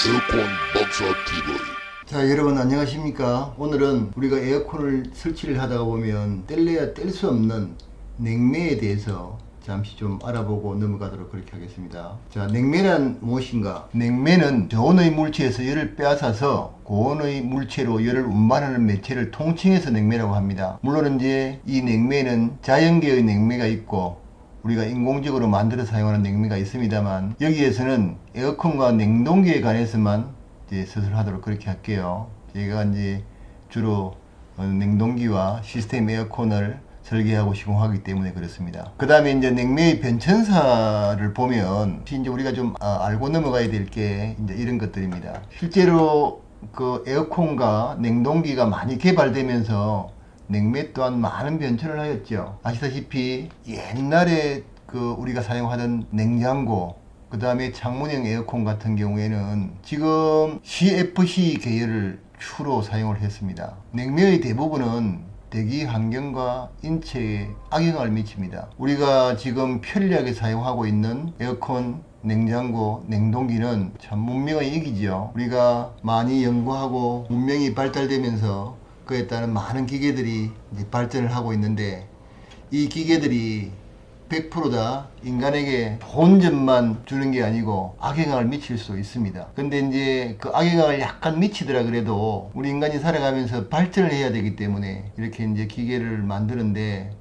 에어컨 박사 TV. 자, 여러분 안녕하십니까. 오늘은 우리가 에어컨을 설치를 하다가 보면 뗄래야 뗄 수 없는 냉매에 대해서 잠시 좀 알아보고 넘어가도록 그렇게 하겠습니다. 자, 냉매란 무엇인가? 냉매는 저온의 물체에서 열을 빼앗아서 고온의 물체로 열을 운반하는 매체를 통칭해서 냉매라고 합니다. 물론 이제 이 냉매는 자연계의 냉매가 있고 우리가 인공적으로 만들어 사용하는 냉매가 있습니다만, 여기에서는 에어컨과 냉동기에 관해서만 이제 서술하도록 그렇게 할게요. 제가 이제 주로 냉동기와 시스템 에어컨을 설계하고 시공하기 때문에 그렇습니다. 그 다음에 이제 냉매의 변천사를 보면 이제 우리가 좀 알고 넘어가야 될 게 이제 이런 것들입니다. 실제로 그 에어컨과 냉동기가 많이 개발되면서 냉매 또한 많은 변천을 하였죠. 아시다시피 옛날에 그 우리가 사용하던 냉장고, 그 다음에 창문형 에어컨 같은 경우에는 지금 CFC 계열을 주로 사용을 했습니다. 냉매의 대부분은 대기 환경과 인체에 악영향을 미칩니다. 우리가 지금 편리하게 사용하고 있는 에어컨, 냉장고, 냉동기는 참 문명의 이기죠. 우리가 많이 연구하고 문명이 발달되면서 그에 따른 많은 기계들이 이제 발전을 하고 있는데, 이 기계들이 100%다 인간에게 좋은 점만 주는 게 아니고 악영향을 미칠 수 있습니다. 근데 이제 그 악영향을 약간 미치더라 그래도 우리 인간이 살아가면서 발전을 해야 되기 때문에 이렇게 이제 기계를 만드는데,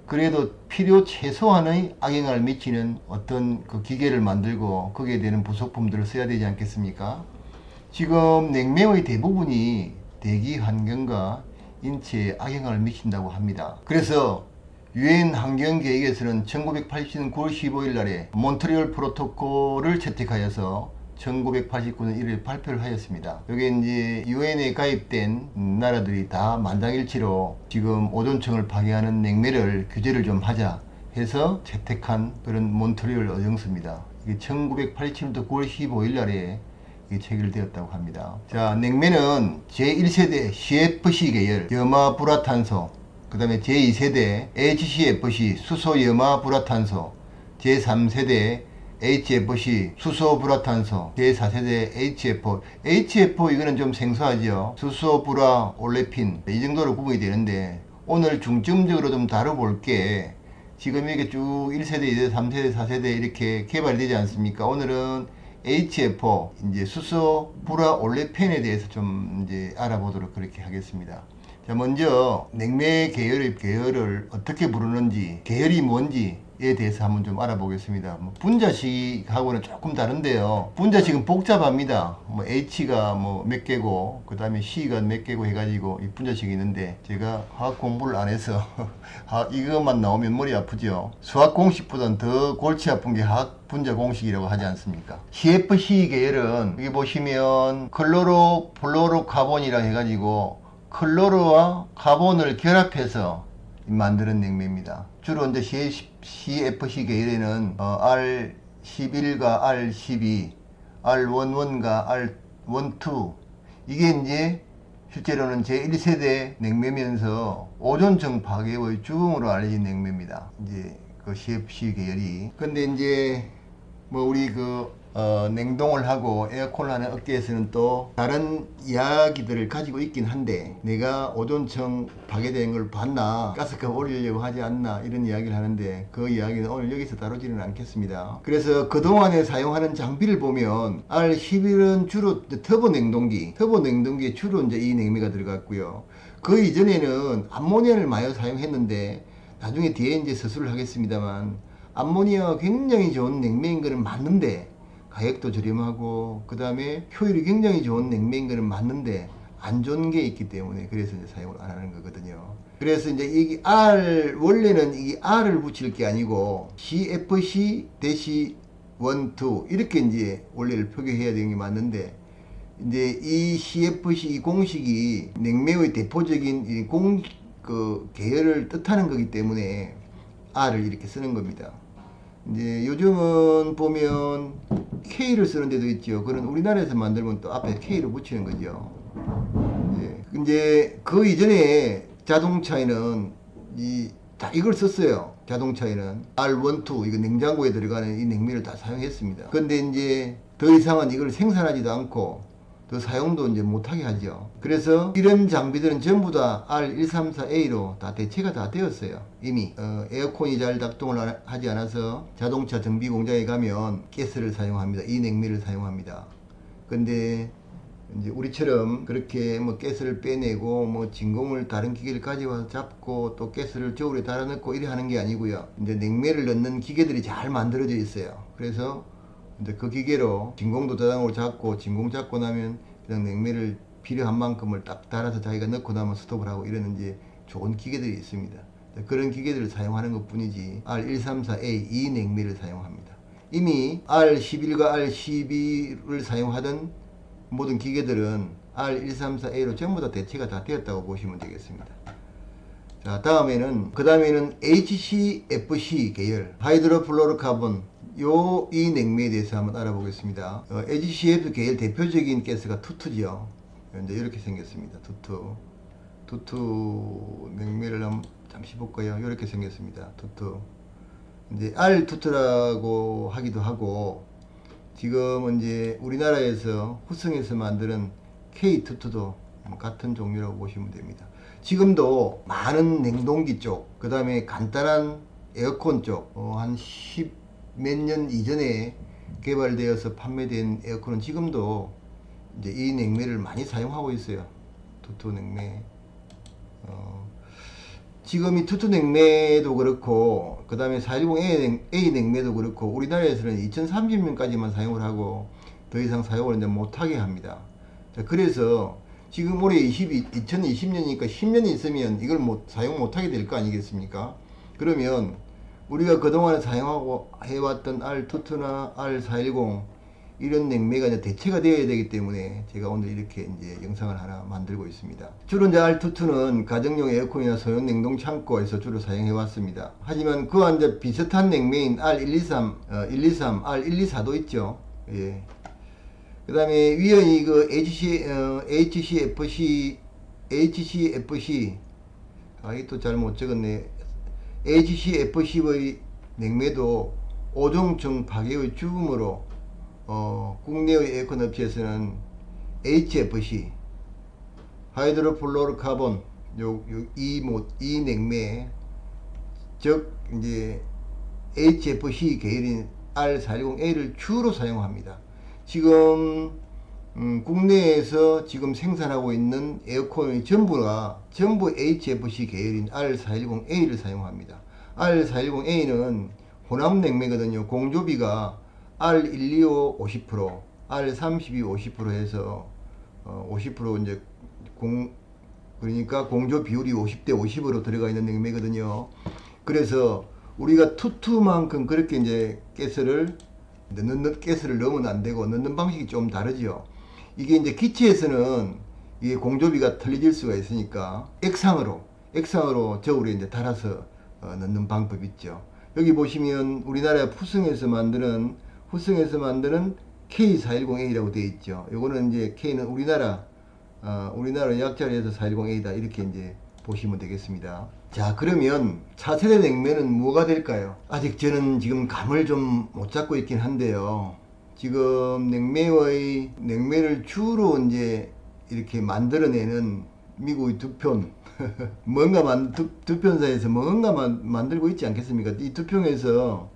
그래도 필요 최소한의 악영향을 미치는 어떤 그 기계를 만들고 거기에 되는 부속품들을 써야 되지 않겠습니까? 지금 냉매의 대부분이 대기 환경과 인체에 악영향을 미친다고 합니다. 그래서 유엔 환경계획에서는 1980년 9월 15일 날에 몬트리올 프로토콜을 채택하여서 1989년 1월 발표를 하였습니다. 여기 이제 유엔에 가입된 나라들이 다 만장일치로 지금 오존층을 파괴하는 냉매를 규제를 좀 하자 해서 채택한 그런 몬트리올 의정서입니다. 이게 1987년도 9월 15일 날에 체결되었다고 합니다. 자, 냉매는 제1세대 CFC 계열 염화불화탄소, 그 다음에 제2세대 HCFC 수소염화불화탄소, 제3세대 HFC 수소불화탄소, 제4세대 HFO 이거는 좀 생소하죠. 수소불화 올레핀, 이 정도로 구분이 되는데, 오늘 중점적으로 좀 다뤄볼 게 지금 이렇게 쭉 1세대, 2세대, 3세대, 4세대 이렇게 개발이 되지 않습니까? 오늘은 HFO, 이제 수소 불화 올레펜에 대해서 좀 이제 알아보도록 그렇게 하겠습니다. 자, 먼저 냉매 계열을 어떻게 부르는지, 계열이 뭔지에 대해서 한번 좀 알아보겠습니다. 분자식하고는 조금 다른데요. 분자식은 복잡합니다. H가 몇 개고, 그 다음에 C가 몇 개고 해가지고 이 분자식이 있는데, 제가 화학 공부를 안 해서 이것만 나오면 머리 아프죠. 수학 공식보다는 더 골치 아픈 게 화학 분자 공식이라고 하지 않습니까? CFC 계열은 여기 보시면 클로로 플로로 카본이라 해가지고 클로르와 카본을 결합해서 만드는 냉매입니다. 주로 이제 CFC 계열에는 R11과 R12, R11과 R12 이게 이제 실제로는 제1세대 냉매면서 오존층 파괴의 주범으로 알려진 냉매입니다. 이제 그 CFC 계열이. 근데 이제 우리 냉동을 하고 에어컨을 하는 업계에서는 또 다른 이야기들을 가지고 있긴 한데, 내가 오존층 파괴되는 걸 봤나, 가스값 올리려고 하지 않나 이런 이야기를 하는데, 그 이야기는 오늘 여기서 다루지는 않겠습니다. 그래서 그동안에 사용하는 장비를 보면 R11은 주로 터보 냉동기에 주로 이제 이 냉매가 들어갔고요. 그 이전에는 암모니아를 많이 사용했는데, 나중에 뒤에 이제 서술을 하겠습니다만, 암모니아가 굉장히 좋은 냉매인 거는 맞는데 가격도 저렴하고 그 다음에 효율이 굉장히 좋은 냉매인 거는 맞는데 안 좋은 게 있기 때문에 그래서 이제 사용을 안 하는 거거든요. 그래서 이제 이게 원래는 이게 R을 붙일 게 아니고 CFC-1, 2 이렇게 이제 원래를 표기해야 되는 게 맞는데, 이제 이 CFC 이 공식이 냉매의 대표적인 계열을 뜻하는 거기 때문에 R을 이렇게 쓰는 겁니다. 이제 요즘은 보면 K를 쓰는 데도 있죠. 그런 우리나라에서 만들면 또 앞에 K를 붙이는 거죠. 이제 그 이전에 자동차에는 이걸 썼어요. 자동차에는 R12 이거 냉장고에 들어가는 이 냉매를 다 사용했습니다. 근데 이제 더 이상은 이걸 생산하지도 않고 더 사용도 이제 못하게 하죠. 그래서 이런 장비들은 전부 다 R134A로 다 대체가 다 되었어요. 이미 에어컨이 잘 작동을 하지 않아서 자동차 정비 공장에 가면 가스를 사용합니다. 이 냉매를 사용합니다. 근데 이제 우리처럼 그렇게 뭐 가스를 빼내고 뭐 진공을 다른 기계를 가져와서 잡고 또 가스를 저울에 달아 넣고 이래 하는 게 아니고요. 이제 냉매를 넣는 기계들이 잘 만들어져 있어요. 그래서 이제 그 기계로 진공도 저장으로 잡고 진공 잡고 나면 그냥 냉매를 필요한 만큼을 딱 달아서 자기가 넣고 나면 스톱을 하고 이러는 이제 좋은 기계들이 있습니다. 그런 기계들을 사용하는 것 뿐이지 R134A 이 냉매를 사용합니다. 이미 R11과 R12를 사용하던 모든 기계들은 R134A로 전부 다 대체가 다 되었다고 보시면 되겠습니다. 자, 그 다음에는 HCFC 계열 하이드로플로로카본 이 냉매에 대해서 한번 알아보겠습니다. HCFC 계열 대표적인 가스가 투투죠. 이제 이렇게 생겼습니다. 투투 냉매를 한번 잠시 볼까요? 이렇게 생겼습니다. 투투. 이제 R 투투라고 하기도 하고, 지금은 이제 우리나라에서 후성에서 만드는 K2도 같은 종류라고 보시면 됩니다. 지금도 많은 냉동기 쪽, 그 다음에 간단한 에어컨 쪽, 한 10 몇 년 이전에 개발되어서 판매된 에어컨은 지금도 이제 이 냉매를 많이 사용하고 있어요. 투투 냉매. 지금 이 투투 냉매도 그렇고, 그 다음에 410A 냉매도 그렇고, 우리나라에서는 2030년까지만 사용을 하고, 더 이상 사용을 이제 못하게 합니다. 자, 그래서 지금 올해 2020년이니까 10년 있으면 이걸 사용 못하게 될 거 아니겠습니까? 그러면 우리가 그동안에 사용하고 해왔던 R22나 R410 이런 냉매가 이제 대체가 되어야 되기 때문에 제가 오늘 이렇게 이제 영상을 하나 만들고 있습니다. 주로 이제 R22는 가정용 에어컨이나 소형 냉동 창고에서 주로 사용해 왔습니다. 하지만 그와 이제 비슷한 냉매인 R123, R124도 있죠. 예. 그 다음에 위에 그 HCFC, 이게 또 잘 못 적었네. HCFC의 냉매도 오종층 파괴의 죽음으로 국내의 에어컨 업체에서는 HFC 하이드로플로로카본 이 냉매, 즉 이제 HFC 계열인 R410A를 주로 사용합니다. 지금 국내에서 지금 생산하고 있는 에어컨이 전부 HFC 계열인 R410A를 사용합니다. R410A는 혼합 냉매거든요. 공조비가 R125 50%, R32 50% 해서 50% 이제 그러니까 공조 비율이 50대 50으로 들어가 있는 냉매거든요. 그래서 우리가 투투만큼 그렇게 이제 가스를 넣으면 안 되고, 넣는 방식이 좀 다르죠. 이게 이제 기체에서는 이게 공조비가 틀려질 수가 있으니까 액상으로 저울에 이제 달아서 넣는 방법이 있죠. 여기 보시면 우리나라 후성에서 만드는 K410A라고 되어 있죠. 요거는 이제 K는 우리나라 약자를 해서 410A다 이렇게 이제 보시면 되겠습니다. 자, 그러면 차세대 냉매는 뭐가 될까요? 아직 저는 지금 감을 좀 못 잡고 있긴 한데요. 지금 냉매를 주로 이제 이렇게 만들어내는 미국의 두편 두편사에서 뭔가 만들고 있지 않겠습니까? 이 두편에서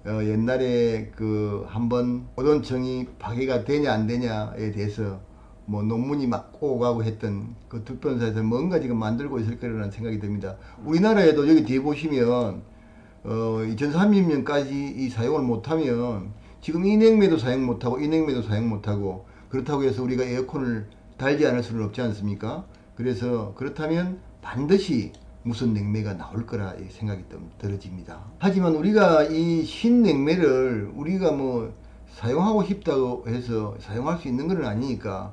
옛날에 그 한번 오존층이 파괴가 되냐 안 되냐에 대해서 뭐 논문이 막 오가고 했던 그 두편사에서 뭔가 지금 만들고 있을 거라는 생각이 듭니다. 우리나라에도 여기 뒤에 보시면 2030년까지 이 사용을 못하면 지금 이 냉매도 사용 못하고 이 냉매도 사용 못하고, 그렇다고 해서 우리가 에어컨을 달지 않을 수는 없지 않습니까? 그래서 그렇다면 반드시 무슨 냉매가 나올 거라 생각이 들어집니다. 하지만 우리가 이 신냉매를 우리가 뭐 사용하고 싶다고 해서 사용할 수 있는 건 아니니까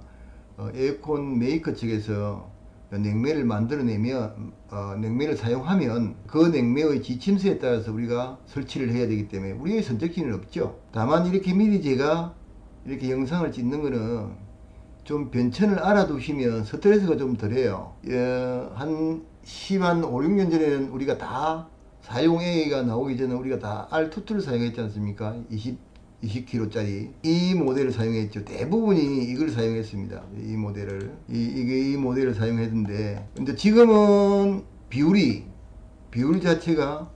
에어컨 메이커 측에서 냉매를 만들어내면 냉매를 사용하면 그 냉매의 지침서에 따라서 우리가 설치를 해야 되기 때문에 우리의 선택지는 없죠. 다만 이렇게 미리 제가 이렇게 영상을 찍는 거는 좀 변천을 알아두시면 스트레스가 좀 덜해요. 한 5, 6년 전에는 우리가 다 410A가 나오기 전에 우리가 다 R22를 사용했지 않습니까? 20kg짜리 이 모델을 사용했죠. 대부분이 이걸 사용했습니다. 이 모델을 이 모델을 사용했는데, 근데 지금은 비율 자체가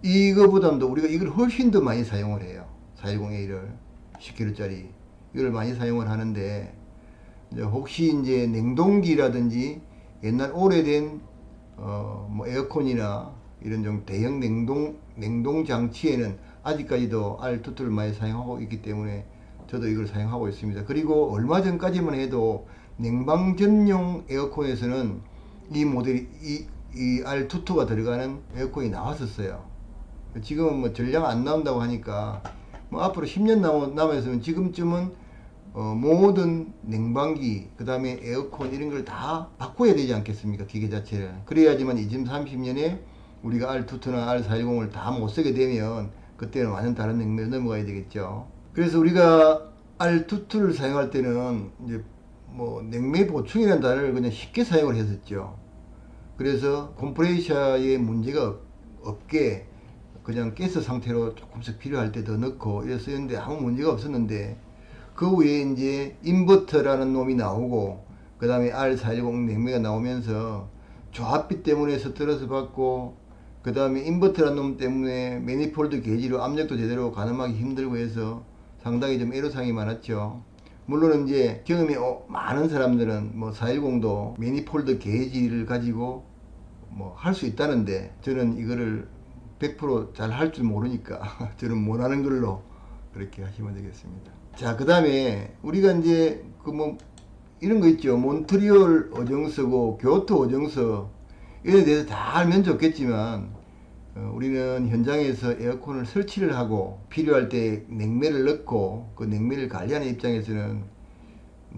이거보다도 우리가 이걸 훨씬 더 많이 사용을 해요. 410A를 10kg짜리 이걸 많이 사용을 하는데, 이제 혹시 이제 냉동기라든지 옛날 오래된 뭐 에어컨이나 이런 좀 대형 냉동 장치에는 아직까지도 R22를 많이 사용하고 있기 때문에 저도 이걸 사용하고 있습니다. 그리고 얼마 전까지만 해도 냉방 전용 에어컨에서는 이 모델이 이 R22가 들어가는 에어컨이 나왔었어요. 지금은 뭐 전량 안 나온다고 하니까 뭐 앞으로 10년 남아있으면 지금쯤은 모든 냉방기, 그 다음에 에어컨 이런 걸 다 바꿔야 되지 않겠습니까? 기계 자체를. 그래야지만 2030년에 우리가 R22나 R410을 다 못 쓰게 되면 그때는 완전 다른 냉매로 넘어가야 되겠죠. 그래서 우리가 R22를 사용할 때는 이제 뭐 냉매 보충이라는 단어를 그냥 쉽게 사용을 했었죠. 그래서 컴프레셔에 문제가 없게 그냥 가스 상태로 조금씩 필요할 때 더 넣고 이랬었는데 아무 문제가 없었는데, 그 후에 이제 인버터라는 놈이 나오고 그 다음에 R410 냉매가 나오면서 조합비 때문에 스트레스 받고, 그 다음에 인버터라는 놈 때문에 매니폴드 게이지로 압력도 제대로 가늠하기 힘들고 해서 상당히 좀 애로사항이 많았죠. 물론 이제 경험이 많은 사람들은 뭐 410도 매니폴드 게이지를 가지고 뭐 할 수 있다는데, 저는 이거를 100% 잘 할 줄 모르니까 저는 못하는 걸로 그렇게 하시면 되겠습니다. 자, 그 다음에 우리가 이제 그 뭐 이런 거 있죠. 몬트리올 어정서고 교토 어정서 이에 대해서 다 알면 좋겠지만, 우리는 현장에서 에어컨을 설치를 하고 필요할 때 냉매를 넣고 그 냉매를 관리하는 입장에서는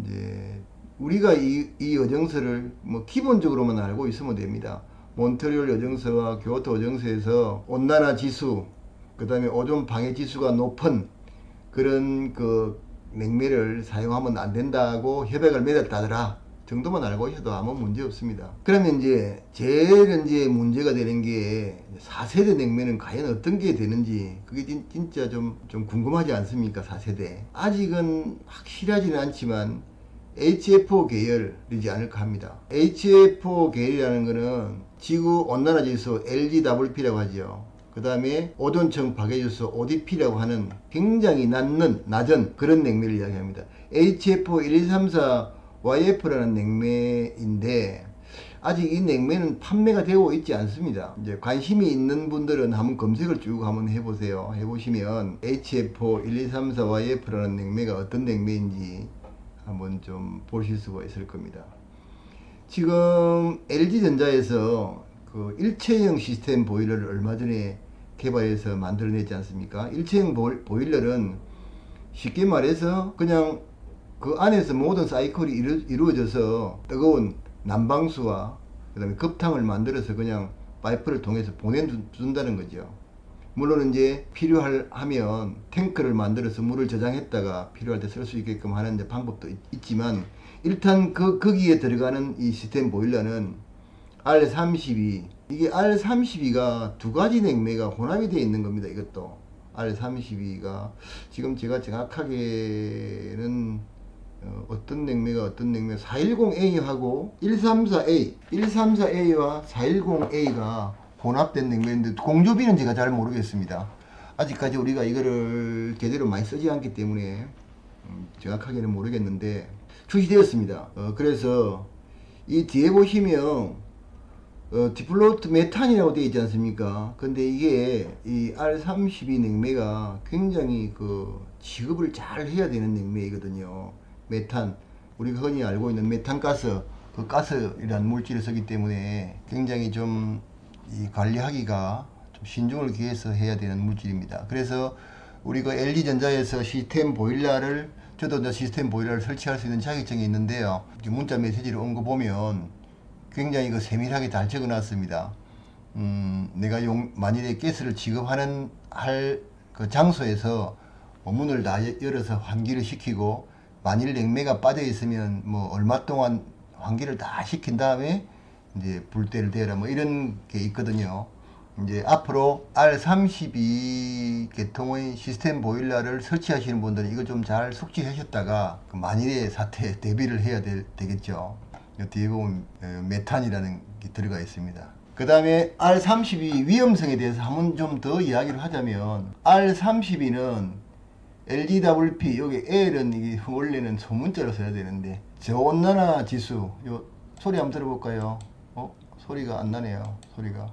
이제 우리가 이 어정서를 뭐 기본적으로만 알고 있으면 됩니다. 몬트리올 어정서와 교토 어정서에서 온난화 지수, 그 다음에 오존 방해 지수가 높은 그런 그 냉매를 사용하면 안 된다고 협약을 맺었다더라 정도만 알고 있어도 아무 문제 없습니다. 그러면 이제 제일 이제 문제가 되는 게 4세대 냉매는 과연 어떤 게 되는지, 그게 진짜 좀 궁금하지 않습니까? 4세대 아직은 확실하지는 않지만 HFO 계열이지 않을까 합니다. HFO 계열이라는 거는 지구 온난화 지수 LGWP라고 하죠. 그 다음에 오존층 파괴지수 ODP라고 하는 굉장히 낮은 그런 냉매를 이야기합니다. HFO 1, 2, 3, 4 YF라는 냉매인데 아직 이 냉매는 판매가 되고 있지 않습니다. 이제 관심이 있는 분들은 한번 검색을 쭉 한번 해보세요. 해보시면 HFO 1, 2, 3, 4 YF라는 냉매가 어떤 냉매인지 한번 좀 보실 수가 있을 겁니다. 지금 LG전자에서 그 일체형 시스템 보일러를 얼마 전에 개발해서 만들어냈지 않습니까? 일체형 보일러는 쉽게 말해서 그냥 그 안에서 모든 사이클이 이루어져서 뜨거운 난방수와 그 다음에 급탕을 만들어서 그냥 파이프를 통해서 보내준다는 거죠. 물론 이제 필요하면 탱크를 만들어서 물을 저장했다가 필요할 때 쓸 수 있게끔 하는 방법도 있지만, 일단 거기에 들어가는 이 시스템 보일러는 R32, 이게 R32가 두 가지 냉매가 혼합이 되어 있는 겁니다. 이것도 R32가 지금 제가 정확하게는 어떤 냉매가 410A하고 134A와 410A가 혼합된 냉매인데 공조비는 제가 잘 모르겠습니다. 아직까지 우리가 이거를 제대로 많이 쓰지 않기 때문에 정확하게는 모르겠는데 출시되었습니다. 그래서 이 뒤에 보시면 디플로트 메탄이라고 되어 있지 않습니까? 근데 이게 이 R32 냉매가 굉장히 그 취급을 잘 해야 되는 냉매이거든요. 메탄, 우리가 흔히 알고 있는 메탄가스, 그 가스이라는 물질을 쓰기 때문에 굉장히 좀 이 관리하기가 좀 신중을 기해서 해야 되는 물질입니다. 그래서 우리가 LG전자에서 시스템 보일러를, 저도 이제 시스템 보일러를 설치할 수 있는 자격증이 있는데요. 문자 메시지를 온 거 보면 굉장히 그 세밀하게 잘 적어 놨습니다. 내가 만일에 가스를 지급하는 그 장소에서 문을 다 열어서 환기를 시키고, 만일 냉매가 빠져 있으면 뭐 얼마 동안 환기를 다 시킨 다음에 이제 불때를 대라 뭐 이런 게 있거든요. 이제 앞으로 R32 계통의 시스템 보일러를 설치하시는 분들은 이거 좀 잘 숙지하셨다가 그 만일의 사태에 대비를 해야 되겠죠. 뒤에 보면 메탄이라는 게 들어가 있습니다. 그 다음에 R32 위험성에 대해서 한번 좀 더 이야기를 하자면, R32는 LGWP, 여기 L은 이게 원래는 소문자로 써야 되는데, 저온난화 지수, 요 소리 한번 들어볼까요? 소리가 안 나네요. 소리가.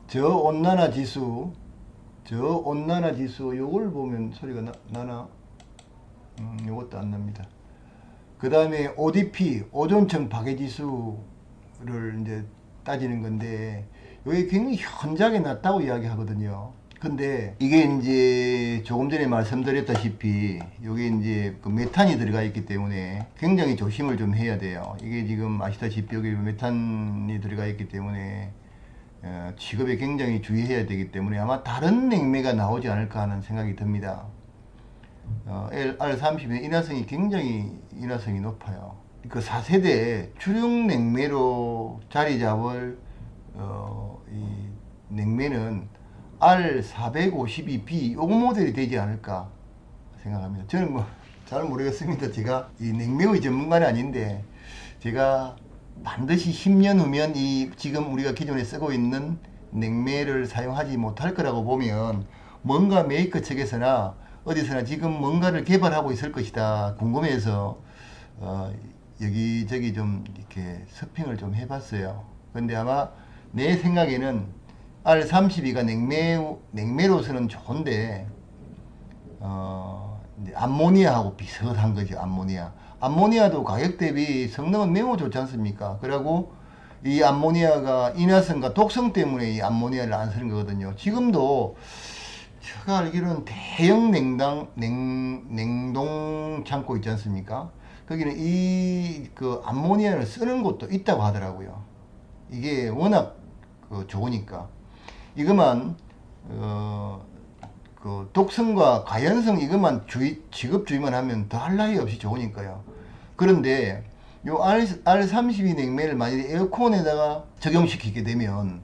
저온난화 지수, 요걸 보면 소리가 나나? 요것도 안 납니다. 그 다음에 ODP, 오존층 파괴지수를 이제 따지는 건데, 이게 굉장히 현저하게 낮다고 이야기하거든요. 근데 이게 이제 조금 전에 말씀드렸다시피, 여기 이제 그 메탄이 들어가 있기 때문에 굉장히 조심을 좀 해야 돼요. 이게 지금 아시다시피 여기 메탄이 들어가 있기 때문에 취급에 굉장히 주의해야 되기 때문에 아마 다른 냉매가 나오지 않을까 하는 생각이 듭니다. R30의 인화성이 굉장히 높아요. 그 4세대 주력 냉매로 자리 잡을 이 냉매는 R452B 요거 모델이 되지 않을까 생각합니다. 저는 뭐 잘 모르겠습니다. 제가 이 냉매의 전문가는 아닌데, 제가 반드시 10년 후면 이 지금 우리가 기존에 쓰고 있는 냉매를 사용하지 못할 거라고 보면, 뭔가 메이커 측에서나 어디서나 지금 뭔가를 개발하고 있을 것이다 궁금해서 여기저기 좀 이렇게 서핑을 좀 해봤어요. 근데 아마 내 생각에는 R32가 냉매로서는 좋은데, 이제 암모니아하고 비슷한 거죠. 암모니아도 가격 대비 성능은 매우 좋지 않습니까? 그리고 이 암모니아가 인화성과 독성 때문에 이 암모니아를 안 쓰는 거거든요. 지금도 제가 알기로는 대형 냉동 창고 있지 않습니까? 거기는 이 그 암모니아를 쓰는 곳도 있다고 하더라고요. 이게 워낙 좋으니까. 이것만 그 독성과 가연성 이것만 취급주의만 하면 더 할 나위 없이 좋으니까요. 그런데 요 R32 냉매를 만약에 에어컨에다가 적용시키게 되면,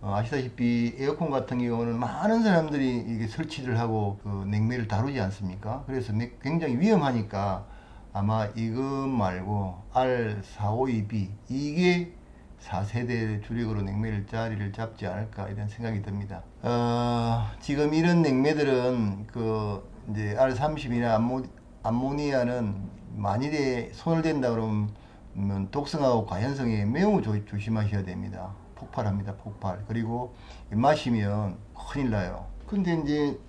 아시다시피 에어컨 같은 경우는 많은 사람들이 이게 설치를 하고 그 냉매를 다루지 않습니까? 그래서 굉장히 위험하니까 아마 이것 말고 R452B 이게 4세대 주력으로 냉매를 자리를 잡지 않을까 이런 생각이 듭니다. 지금 이런 냉매들은 그 이제 R30이나 암모니아는 만일에 손을 댄다 그러면 독성하고 가연성에 매우 조심하셔야 됩니다. 폭발합니다. 폭발. 그리고 마시면 큰일 나요. 근데 이제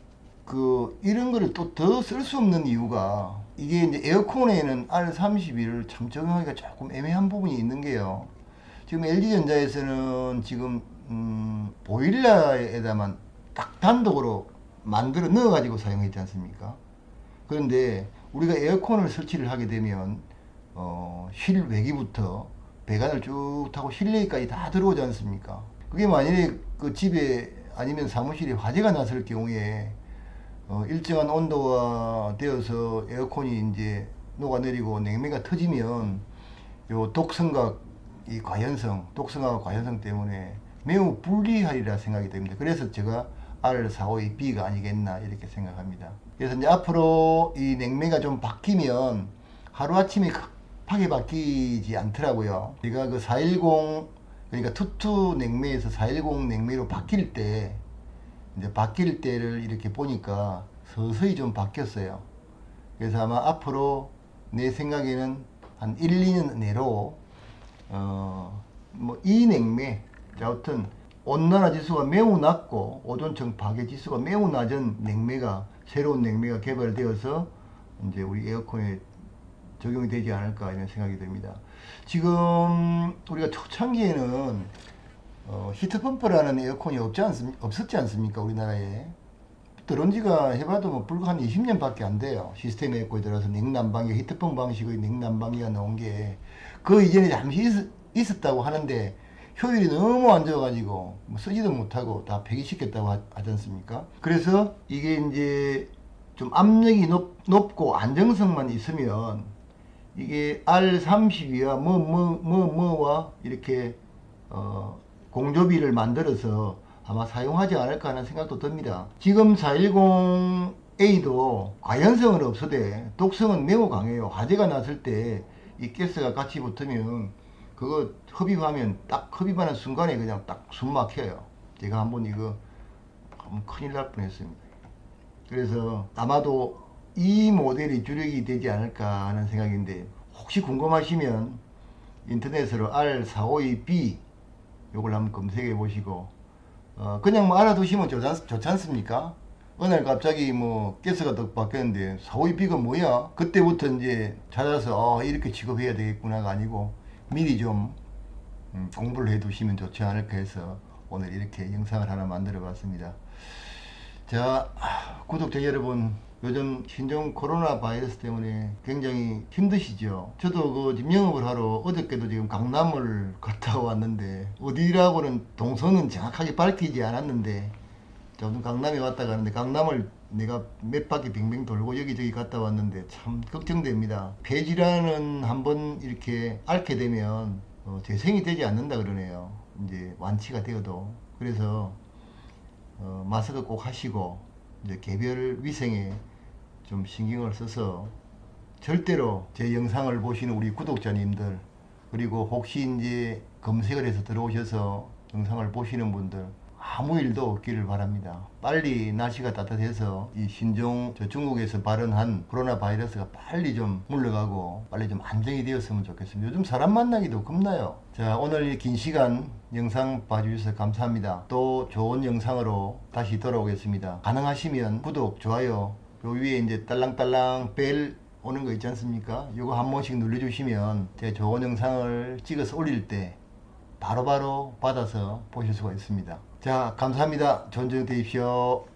그 이런 거를 또 더 쓸 수 없는 이유가, 이게 이제 에어컨에는 R32를 참 적용하기가 조금 애매한 부분이 있는 게요. 지금 LG전자에서는 지금 보일러에다만 딱 단독으로 만들어 넣어 가지고 사용했지 않습니까? 그런데 우리가 에어컨을 설치를 하게 되면 실외기부터 배관을 쭉 타고 실내까지 다 들어오지 않습니까? 그게 만약에 그 집에 아니면 사무실에 화재가 났을 경우에 일정한 온도가 되어서 에어컨이 이제 녹아내리고 냉매가 터지면 요 독성과 이 독성하고 과연성 때문에 매우 불리하리라 생각이 됩니다. 그래서 제가 R452B가 아니겠나 이렇게 생각합니다. 그래서 이제 앞으로 이 냉매가 좀 바뀌면 하루아침에 급하게 바뀌지 않더라고요. 제가 그 410, 그러니까 투투 냉매에서 410 냉매로 바뀔 때를 이렇게 보니까 서서히 좀 바뀌었어요. 그래서 아마 앞으로 내 생각에는 한 1, 2년 내로 이 냉매, 아무튼 온난화 지수가 매우 낮고 오존층 파괴 지수가 매우 낮은 새로운 냉매가 개발되어서 이제 우리 에어컨에 적용이 되지 않을까 이런 생각이 듭니다. 지금 우리가 초창기에는 히트펌프라는 에어컨이 없었지 않습니까? 우리나라에. 들어온 지가 해봐도 뭐 불과 한 20년밖에 안 돼요. 시스템 에어컨에 들어서 냉난방기, 히트펌프 방식의 냉난방기가 나온 게 그 이전에 잠시 있었다고 하는데 효율이 너무 안 좋아가지고 쓰지도 못하고 다 폐기시켰다고 하지 않습니까? 그래서 이게 이제 좀 압력이 높고 안정성만 있으면 이게 R32와 뭐와 이렇게 공조비를 만들어서 아마 사용하지 않을까 하는 생각도 듭니다. 지금 410A도 과연성은 없어도 독성은 매우 강해요. 화재가 났을 때 이 가스가 같이 붙으면 그거 흡입하면 딱 흡입하는 순간에 그냥 딱 숨 막혀요. 제가 한번 이거 큰일 날 뻔했습니다. 그래서 아마도 이 모델이 주력이 되지 않을까 하는 생각인데, 혹시 궁금하시면 인터넷으로 R452B 요걸 한번 검색해 보시고 그냥 뭐 알아두시면 좋지 않습니까? 어느 날 갑자기 뭐 가스가 딱 바뀌었는데 452B가 뭐야? 그때부터 이제 찾아서 이렇게 취급해야 되겠구나가 아니고 미리 좀 공부를 해 두시면 좋지 않을까 해서 오늘 이렇게 영상을 하나 만들어 봤습니다. 자, 구독자 여러분, 요즘 신종 코로나 바이러스 때문에 굉장히 힘드시죠? 저도 그 집 영업을 하러 어저께도 지금 강남을 갔다 왔는데, 어디라고는 동선은 정확하게 밝히지 않았는데 저도 강남에 왔다 가는데, 강남을 내가 몇 바퀴 빙빙 돌고 여기저기 갔다 왔는데 참 걱정됩니다. 폐질환은 한번 이렇게 앓게 되면 재생이 되지 않는다 그러네요. 이제 완치가 되어도. 그래서 마스크 꼭 하시고 이제 개별 위생에 좀 신경을 써서, 절대로 제 영상을 보시는 우리 구독자님들, 그리고 혹시 이제 검색을 해서 들어오셔서 영상을 보시는 분들, 아무 일도 없기를 바랍니다. 빨리 날씨가 따뜻해서 이 신종 중국에서 발현한 코로나 바이러스가 빨리 좀 물러가고 빨리 좀 안정이 되었으면 좋겠습니다. 요즘 사람 만나기도 겁나요. 자, 오늘 긴 시간 영상 봐주셔서 감사합니다. 또 좋은 영상으로 다시 돌아오겠습니다. 가능하시면 구독, 좋아요, 요 위에 이제 딸랑딸랑 벨 오는 거 있지 않습니까? 요거 한 번씩 눌러주시면 제가 좋은 영상을 찍어서 올릴 때 바로바로 받아서 보실 수가 있습니다. 자, 감사합니다. 좋은 저녁 되십시오.